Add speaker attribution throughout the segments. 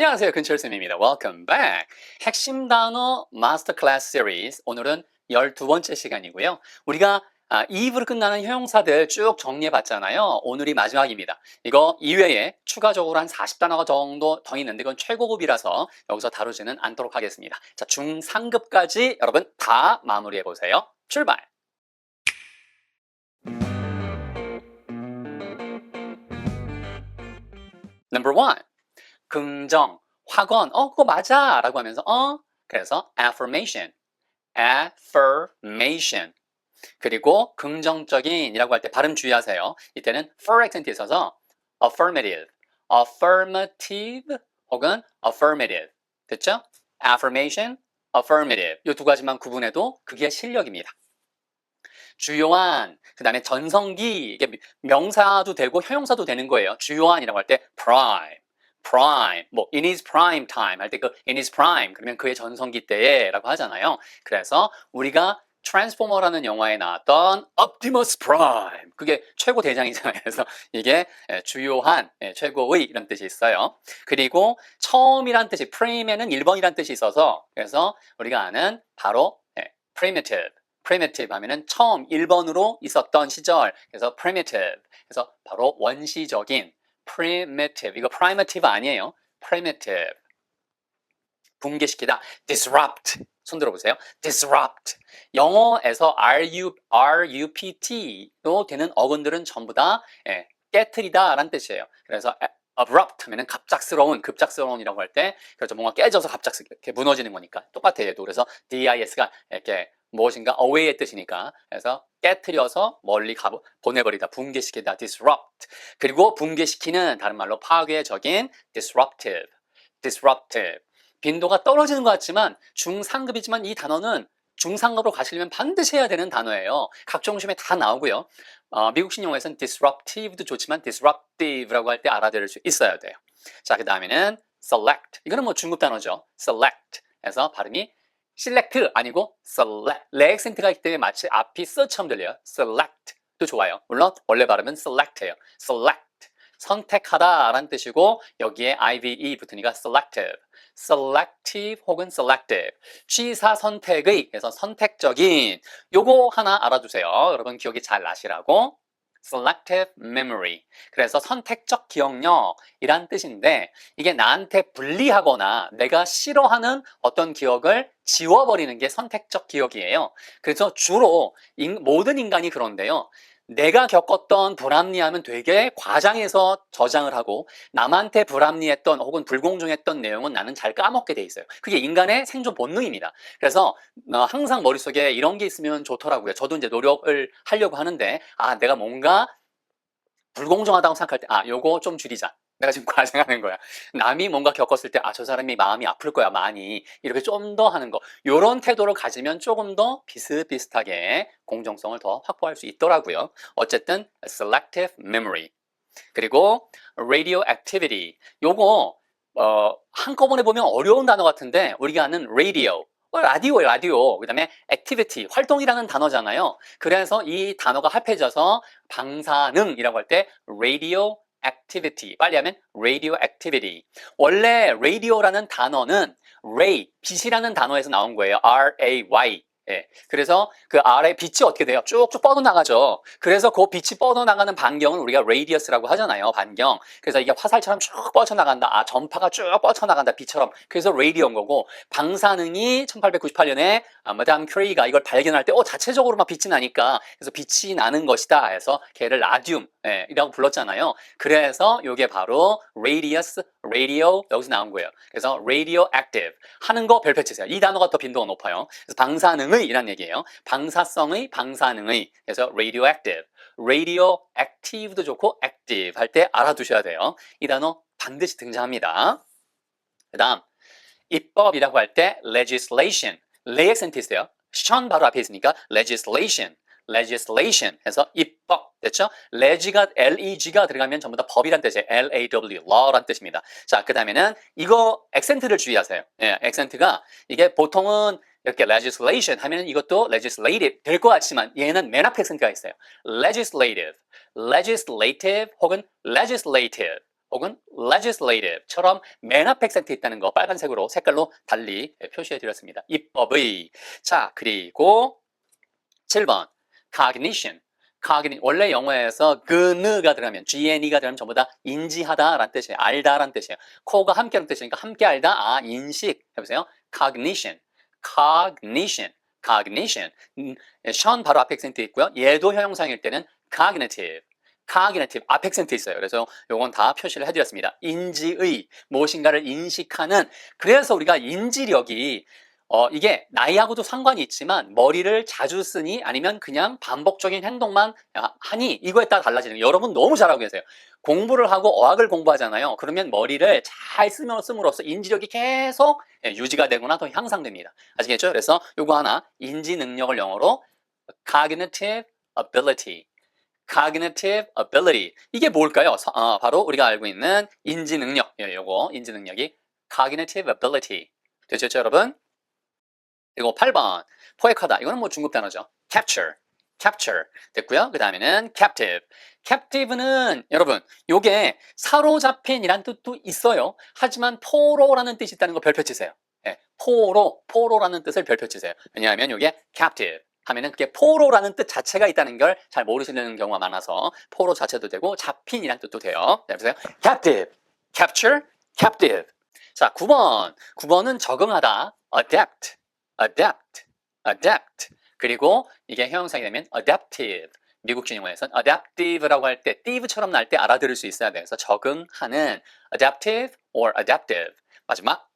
Speaker 1: 안녕하세요. 근철쌤입니다. Welcome back. 핵심 단어 마스터 클래스 시리즈. 오늘은 12번째 시간이고요. 우리가 eve로 끝나는 형용사들 쭉 정리해 봤잖아요. 오늘이 마지막입니다. 이거 이외에 추가적으로 한 40단어가 정도 더 있는데 이건 최고급이라서 여기서 다루지는 않도록 하겠습니다. 자, 중상급까지 여러분 다 마무리해 보세요. 출발! Number one. 긍정, 확언, 그거 맞아 라고 하면서 그래서 affirmation. 그리고 긍정적인 이라고 할 때 발음 주의하세요. 이때는 for 액센트 있어서 affirmative 혹은 affirmative. 됐죠? affirmation, affirmative. 이 두 가지만 구분해도 그게 실력입니다. 주요한, 그 다음에 전성기, 이게 명사도 되고 형용사도 되는 거예요. 주요한이라고 할 때 prime, 뭐 in his prime time 할 때 그 in his prime 그러면 그의 전성기 때라고 하잖아요. 그래서 우리가 트랜스포머라는 영화에 나왔던 옵티머스 프라임 그게 최고 대장이잖아요. 그래서 이게 주요한, 최고의 이런 뜻이 있어요. 그리고 처음이란 뜻이 prime에는 1번이란 뜻이 있어서 그래서 우리가 아는 바로 primitive 하면은 처음 1번으로 있었던 시절 그래서 primitive 그래서 바로 원시적인 primitive 이거 primitive 아니에요. primitive 붕괴시키다 disrupt 손 들어보세요. disrupt 영어에서 rupt로 되는 어근들은 전부 다 깨트리다 라는 뜻이에요. 그래서 abrupt 하면은 갑작스러운, 급작스러운이라고 할 때 그렇죠. 뭔가 깨져서 갑작스럽게 이렇게 무너지는 거니까 똑같아요. 얘도 그래서 dis가 이렇게 무엇인가 away의 뜻이니까 그래서 깨트려서 멀리 보내버리다, 붕괴시키다, disrupt. 그리고 붕괴시키는 다른 말로 파괴적인 disruptive. 빈도가 떨어지는 것 같지만 중상급이지만 이 단어는 중상급으로 가시려면 반드시 해야 되는 단어예요. 각종 시험에 다 나오고요. 미국식 영어에서는 disruptive도 좋지만 disruptive라고 할 때 알아들을 수 있어야 돼요. 자, 그 다음에는 select. 이거는 뭐 중급 단어죠. select. 해서 발음이 select 아니고 select. 레 액센트가 있기 때문에 마치 앞이 쓰처럼 들려요. select도 좋아요. 물론 원래 발음은 select예요. select. 선택하다 라는 뜻이고 여기에 IVE 붙으니까 selective 혹은 selective 취사 선택의 그래서 선택적인 요거 하나 알아두세요. 여러분 기억이 잘 나시라고 selective memory 그래서 선택적 기억력이란 뜻인데 이게 나한테 불리하거나 내가 싫어하는 어떤 기억을 지워버리는 게 선택적 기억이에요. 그래서 주로 모든 인간이 그런데요. 내가 겪었던 불합리함은 되게 과장해서 저장을 하고 남한테 불합리했던 혹은 불공정했던 내용은 나는 잘 까먹게 돼 있어요. 그게 인간의 생존 본능입니다. 그래서 항상 머릿속에 이런 게 있으면 좋더라고요. 저도 이제 노력을 하려고 하는데 내가 뭔가 불공정하다고 생각할 때 요거 좀 줄이자. 내가 지금 과장하는 거야. 남이 뭔가 겪었을 때 저 사람이 마음이 아플 거야 많이 이렇게 좀 더 하는 거 요런 태도를 가지면 조금 더 비슷비슷하게 공정성을 더 확보할 수 있더라고요. 어쨌든 selective memory 그리고 radioactivity 요거 한꺼번에 보면 어려운 단어 같은데 우리가 아는 radio 라디오. 그 다음에 activity, 활동이라는 단어잖아요. 그래서 이 단어가 합해져서 방사능이라고 할 때 radioactivity. 빨리 하면 radioactivity. 원래 radio라는 단어는 ray, 빛이라는 단어에서 나온 거예요. R-A-Y. 그래서 그 아래 빛이 어떻게 돼요? 쭉쭉 뻗어나가죠. 그래서 그 빛이 뻗어나가는 반경을 우리가 radius라고 하잖아요. 반경. 그래서 이게 화살처럼 쭉 뻗쳐나간다. 전파가 쭉 뻗쳐나간다. 빛처럼. 그래서 radio인 거고 방사능이 1898년에 마담 큐리가 이걸 발견할 때 자체적으로 막 빛이 나니까 그래서 빛이 나는 것이다 해서 걔를 라듐 이라고 불렀잖아요. 그래서 이게 바로 radio 여기서 나온 거예요. 그래서 radioactive 하는 거 별표 치세요. 이 단어가 더 빈도가 높아요. 그래서 방사능의 이란 얘기예요. 방사성의 방사능의 그래서 radioactive도 좋고 active 할 때 알아두셔야 돼요. 이 단어 반드시 등장합니다. 그 다음 입법이라고 할 때 legislation 레 액센트 있어요. 션 바로 앞에 있으니까 legislation 해서 입법 됐죠? leg가 들어가면 전부 다 법이란 뜻이에요. L-A-W law란 뜻입니다. 자, 그 다음에는 이거 액센트를 주의하세요. 액센트가 이게 보통은 이렇게 legislation 하면 이것도 legislative 될 것 같지만 얘는 맨 앞에 액센트가 있어요. legislative 혹은 legislative 혹은 legislative처럼 맨 앞 액센트 있다는 거 빨간색으로 색깔로 달리 표시해 드렸습니다. 입법의. 자, 그리고 7번 cognition. 원래 영어에서 그느가 들어가면 GNE가 들어가면 전부 다 인지하다라는 뜻이에요. 알다라는 뜻이에요. 코가 함께라는 뜻이니까 함께 알다. 아, 인식. 해보세요. cognition. cognition. cognition. 션 바로 앞에 액센트 있고요. 얘도 형용사일 때는 cognitive. cognitive 앞 액센트 있어요. 그래서 요건 다 표시를 해드렸습니다. 인지의 무엇인가를 인식하는. 그래서 우리가 인지력이 이게 나이하고도 상관이 있지만 머리를 자주 쓰니 아니면 그냥 반복적인 행동만 하니 이거에 따라 달라지는 거예요. 여러분 너무 잘하고 계세요. 공부를 하고 어학을 공부하잖아요. 그러면 머리를 잘 씀으로써 인지력이 계속 유지가 되거나 더 향상됩니다. 아시겠죠? 그래서 요거 하나 인지 능력을 영어로 cognitive ability. cognitive ability. 이게 뭘까요? 바로 우리가 알고 있는 인지 능력. 요거 인지 능력이 cognitive ability. 되셨죠, 여러분? 그리고 8번 포획하다. 이거는 뭐 중급 단어죠. capture. capture 됐고요. 그 다음에는 captive. captive는 여러분 요게 사로잡힌이란 뜻도 있어요. 하지만 포로라는 뜻이 있다는 거 별표 치세요. 네, 포로라는 뜻을 별표 치세요. 왜냐하면 요게 captive 하면은 그게 포로라는 뜻 자체가 있다는 걸 잘 모르시는 경우가 많아서 포로 자체도 되고 잡힌이란 뜻도 돼요. 자, 보세요. captive, capture, captive. 자, 9번은 적응하다. adapt, adapt, adapt. 그리고 이게 형용사가 되면 adaptive. 미국식 영어에서는 adaptive라고 할 때, tive처럼 날 때 알아들을 수 있어야 돼요. 그래서 적응하는 adaptive or adaptive. 마지막.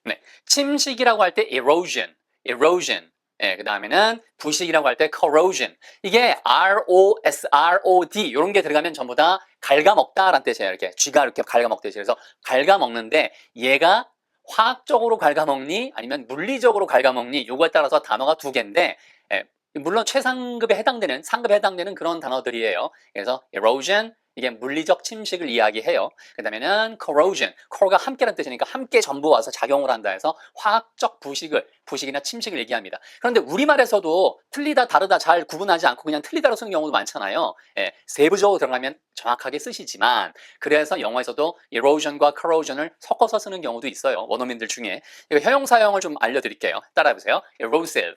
Speaker 1: 네. 침식이라고 할 때 erosion, erosion. 예, 그 다음에는 부식이라고 할 때 corrosion. 이게 ROSROD 이런 게 들어가면 전부 다 갉아먹다라는 뜻이에요. 이렇게 쥐가 이렇게 갉아먹듯이. 그래서 갉아먹는데 얘가 화학적으로 갉아먹니 아니면 물리적으로 갉아먹니 요거에 따라서 단어가 두 개인데 예, 물론 최상급에 해당되는 상급에 해당되는 그런 단어들이에요. 그래서 erosion 이게 물리적 침식을 이야기해요. 그 다음에는 corrosion, core가 함께라는 뜻이니까 함께 전부 와서 작용을 한다 해서 화학적 부식이나 침식을 얘기합니다. 그런데 우리말에서도 틀리다, 다르다 잘 구분하지 않고 그냥 틀리다로 쓰는 경우도 많잖아요. 예, 세부적으로 들어가면 정확하게 쓰시지만 그래서 영어에서도 erosion과 corrosion을 섞어서 쓰는 경우도 있어요. 원어민들 중에. 이거 형용사형을 좀 알려드릴게요. 따라해보세요. erosive.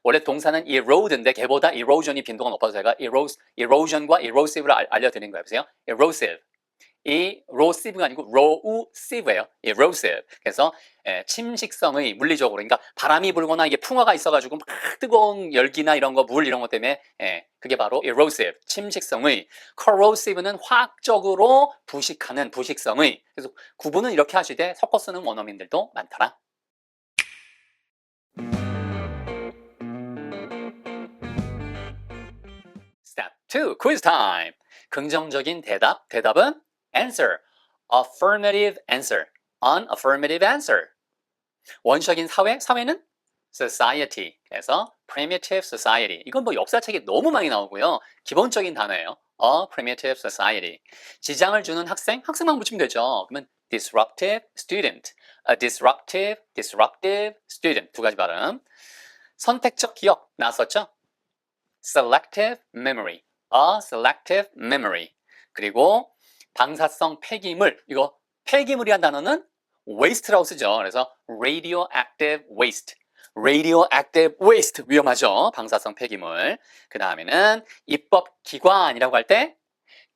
Speaker 1: 원래 동사는 erode인데 걔보다 erosion이 빈도가 높아서 제가 erosion과 erosive를 알려드린 거예요. 보세요. erosive. erosive가 아니고 erosive예요. erosive. 그래서 침식성의 물리적으로 그러니까 바람이 불거나 이게 풍화가 있어가지고 막 뜨거운 열기나 이런 거, 물 이런 것 때문에 그게 바로 erosive, 침식성의. corrosive는 화학적으로 부식하는 부식성의. 그래서 구분은 이렇게 하시되 섞어 쓰는 원어민들도 많더라. Step 2, quiz time. 긍정적인 대답. 대답은 answer, affirmative answer, unaffirmative answer. 원시적인 사회. 사회는 society. 그래서 primitive society. 이건 뭐 역사책에 너무 많이 나오고요. 기본적인 단어예요. A primitive society. 지장을 주는 학생. 학생만 붙이면 되죠. 그러면 disruptive student. A disruptive student. 두 가지 발음. 선택적 기억 나왔었죠? selective memory, a selective memory. 그리고 방사성 폐기물, 이거 폐기물이란 단어는 waste라고 쓰죠. 그래서 radioactive waste, 위험하죠. 방사성 폐기물. 그 다음에는 입법기관이라고 할 때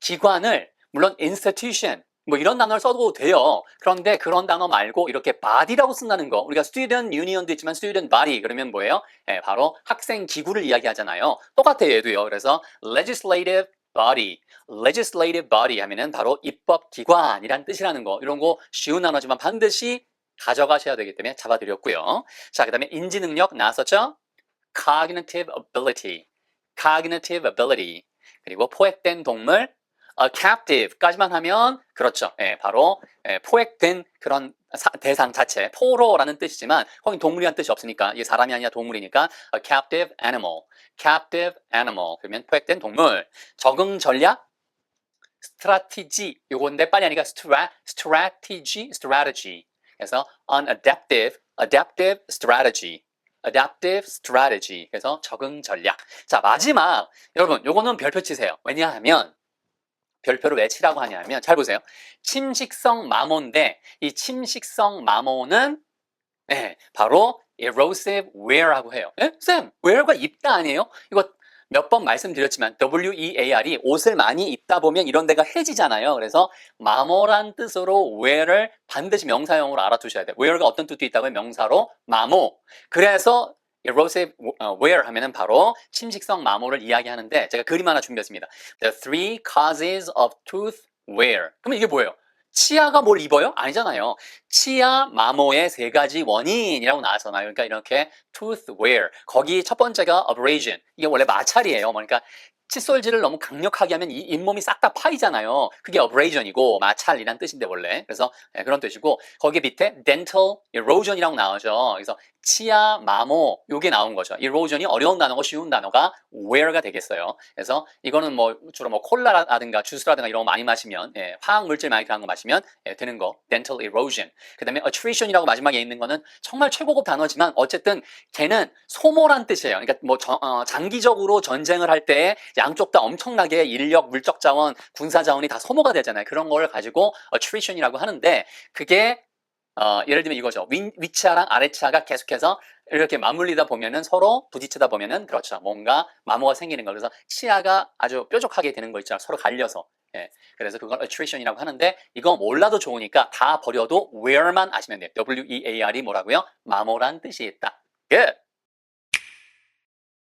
Speaker 1: 기관을 물론 institution 뭐 이런 단어를 써도 돼요. 그런데 그런 단어 말고 이렇게 body라고 쓴다는 거. 우리가 student union도 있지만 student body 그러면 뭐예요? 바로 학생 기구를 이야기하잖아요. 똑같아요, 얘도요. 그래서 legislative body 하면은 바로 입법기관이란 뜻이라는 거. 이런 거 쉬운 단어지만 반드시 가져가셔야 되기 때문에 잡아드렸고요. 자, 그 다음에 인지능력 나왔었죠? cognitive ability. 그리고 포획된 동물 captive까지만 하면 그렇죠. 바로 포획된 그런 대상 자체, 포로라는 뜻이지만 거긴 동물이라는 뜻이 없으니까 이게 사람이 아니라 동물이니까 captive animal 그러면 포획된 동물. 적응 전략 strategy 요건데 빨리 하니까 strategy 그래서 adaptive strategy 그래서 적응 전략. 자, 마지막 여러분 요거는 별표 치세요. 왜냐하면 별표를 왜 치라고 하냐면 잘 보세요. 침식성 마모인데 이 침식성 마모는 바로 erosive wear하고 해요. 쌤, wear가 입다 아니에요? 이거 몇 번 말씀드렸지만 wear이 옷을 많이 입다 보면 이런 데가 해지잖아요. 그래서 마모란 뜻으로 wear을 반드시 명사형으로 알아두셔야 돼요. wear가 어떤 뜻도 있다고요? 명사로 마모. 그래서 erosive wear 하면은 바로 침식성 마모를 이야기하는데 제가 그림 하나 준비했습니다. The three causes of tooth wear. 그러면 이게 뭐예요? 치아가 뭘 입어요? 아니잖아요. 치아 마모의 세 가지 원인이라고 나왔잖아요. 그러니까 이렇게 tooth wear. 거기 첫 번째가 abrasion. 이게 원래 마찰이에요. 그러니까 칫솔질을 너무 강력하게 하면 이 잇몸이 싹 다 파이잖아요. 그게 abrasion이고 마찰이란 뜻인데 원래. 그래서 그런 뜻이고 거기 밑에 dental erosion이라고 나오죠. 그래서 치아 마모 요게 나온 거죠. erosion이 어려운 단어고 쉬운 단어가 wear가 되겠어요. 그래서 이거는 뭐 주로 뭐 콜라라든가 주스라든가 이런 거 많이 마시면 화학 물질 많이 들어간 거 마시면 되는 거 dental erosion. 그다음에 attrition이라고 마지막에 있는 거는 정말 최고급 단어지만 어쨌든 걔는 소모란 뜻이에요. 그러니까 뭐 장기적으로 전쟁을 할 때 양쪽 다 엄청나게 인력, 물적 자원, 군사 자원이 다 소모가 되잖아요. 그런 걸 가지고 attrition이라고 하는데 그게 예를 들면 이거죠. 윗치아랑 아랫치아가 계속해서 이렇게 맞물리다 보면은 서로 부딪히다 보면은 그렇죠. 뭔가 마모가 생기는 거. 그래서 치아가 아주 뾰족하게 되는 거 있잖아요. 서로 갈려서. 그래서 그걸 attrition이라고 하는데 이거 몰라도 좋으니까 다 버려도 wear만 아시면 돼요. W-E-A-R이 뭐라고요? 마모란 뜻이 있다. Good.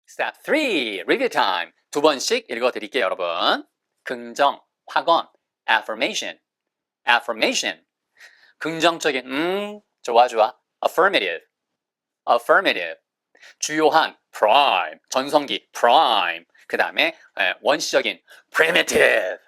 Speaker 1: Step 3, review time. 두 번씩 읽어드릴게요, 여러분. 긍정, 확언, affirmation, affirmation. 긍정적인, 좋아, 좋아. affirmative, affirmative. 주요한, prime, 전성기, prime. 그 다음에 원시적인, primitive,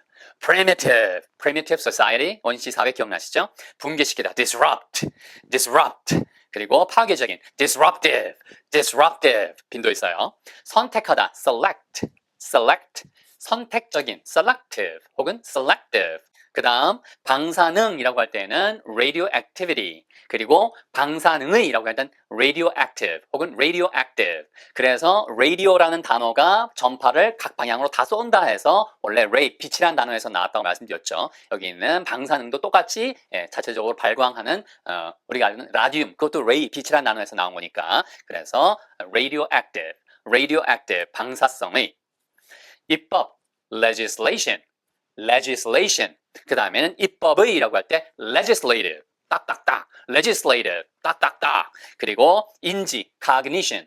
Speaker 1: primitive, primitive society, 원시 사회 기억나시죠? 붕괴시키다, disrupt, disrupt. 그리고 파괴적인, disruptive, disruptive. 빈도 있어요. 선택하다, select, select. 선택적인, selective 혹은 selective. 그 다음 방사능이라고 할 때는 radioactivity 그리고 방사능의라고 할 때는 radioactive 혹은 radioactive. 그래서 radio라는 단어가 전파를 각 방향으로 다 쏜다 해서 원래 ray, 빛이라는 단어에서 나왔다고 말씀드렸죠. 여기 있는 방사능도 똑같이 자체적으로 발광하는 우리가 아는 라디움 그것도 ray, 빛이라는 단어에서 나온 거니까 그래서 radioactive, radioactive 방사성의 입법 legislation, legislation. 그 다음에는 입법의라고 할 때 legislative, 딱딱딱, legislative, 딱딱딱. 그리고 인지, cognition,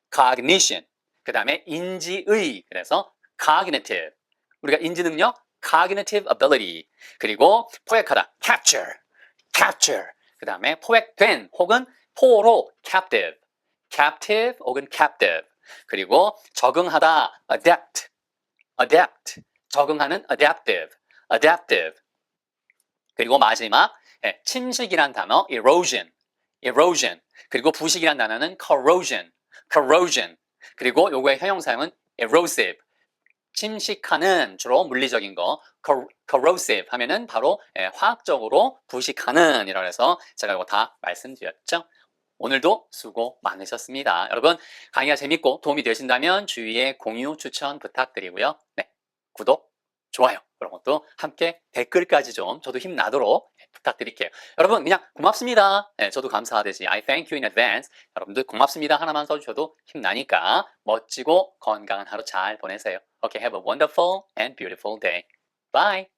Speaker 1: cognition. 그 다음에 인지의, 그래서 cognitive. 우리가 인지 능력, cognitive ability. 그리고 포획하다, capture, capture. 그 다음에 포획된 혹은 포로, captive, captive 혹은 captive. 그리고 적응하다, adapt, adapt. 적응하는 adaptive, adaptive. 그리고 마지막 침식이란 단어 erosion, erosion. 그리고 부식이란 단어는 corrosion, corrosion. 그리고 요거의 형용사형은 erosive. 침식하는 주로 물리적인 거 corrosive 하면은 바로 화학적으로 부식하는 이라 해서 제가 이거 다 말씀드렸죠. 오늘도 수고 많으셨습니다. 여러분 강의가 재밌고 도움이 되신다면 주위에 공유, 추천 부탁드리고요. 네, 구독, 좋아요 그런 것도 함께 댓글까지 좀 저도 힘나도록 부탁드릴게요. 여러분 그냥 고맙습니다. 저도 감사하듯이 I thank you in advance. 여러분들 고맙습니다 하나만 써주셔도 힘나니까 멋지고 건강한 하루 잘 보내세요. Okay, have a wonderful and beautiful day. Bye.